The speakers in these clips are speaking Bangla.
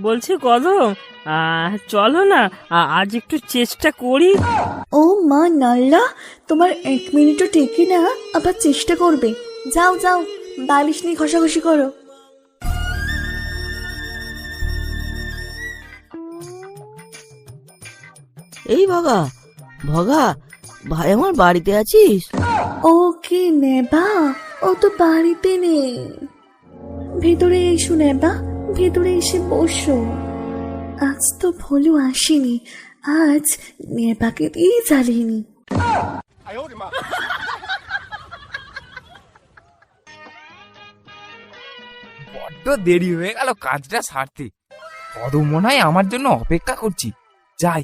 বলছি কদম, চলো না আজ একটু চেষ্টা করি। ও মা নাল্লা, তোমার 1 মিনিটও টেকে না, আবার চেষ্টা করবে? যাও যাও, বালিশ নিয়ে ঘষাঘষি করো। এই ভগা ভগা, ভাই আমার বাড়িতে আছিস? ও কে নেবা? ও তো বাড়িতে নেই। ভেতরে এসো নেবা, ভেতরে এসে বসো। আজ তো ভোলু আসেনি, আজ নেবাকে দিয়ে জ্বালিনি। বড্ড দেরি হয়ে গেল কাজটা সারতে। কদম মনে হয় আমার জন্য অপেক্ষা করছি, যাই।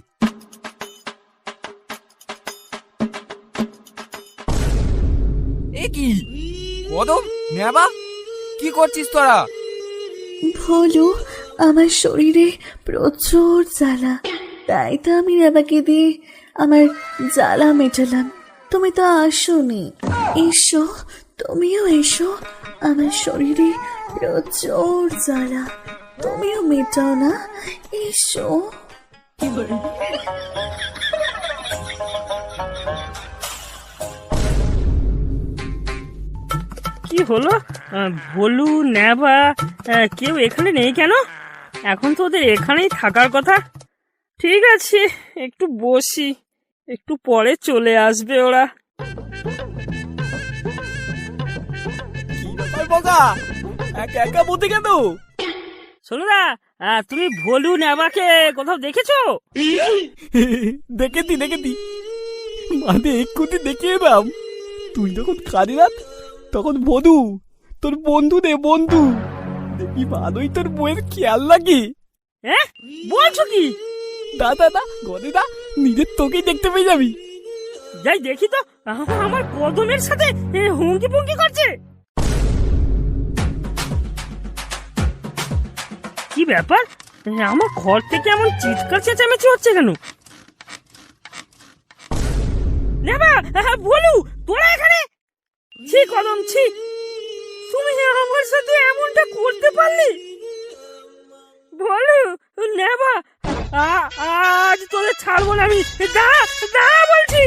এ কি কদম, নেবা, কি করছিস তোরা? ভোলু, আমার শরীরে প্রচুর জ্বালা, তাই তো আমি নেবাকে দিয়ে আমার জ্বালা মেটালাম। তুমি তো আসোনি, এসো, তুমিও এসো। আমার শরীরে প্রচুর জ্বালা, তুমিও মেটাও না, এসো। কি হলো? ভোলু, নেবা কেউ এখানে নেই কেন? এখন তো ওদের এখানেই থাকার কথা। ঠিক আছে, একটু বসি, একটু পরে চলে আসবে ওরা। বগা, একা একা বলতে কেন? শোনোদা, তুমি ভোলু নেবাকে কোথাও দেখেছো? দেখেছি, মানে এক্ষুনি দেখে এলাম। তুই যখন কাজে রাত, তখন বধু, তোর বন্ধু রে বন্ধু, দেখি ভালোই তোর বইয়ের খেয়াল লাগে। হ্যাঁ, বলছো কি? দাদা গদে দা, নিজের তোকেই দেখতে পেয়ে যাবি। যাই দেখি তো, আমার কদমের সাথে হুমকি ফুমকি করছে। কি ব্যাপার? আমার ঘর থেকে এমন চিৎকার চেঁচামেচি হচ্ছে কেন? নেবা, বলু, তোরা এখানে? ছি কদম, ছি, তুমি আমার সাথে এমনটা করতে পারলি? বলু, নেবা, আজ তোদের ছাড়বো না আমি। দাঁড়া দাঁড়া বলছি।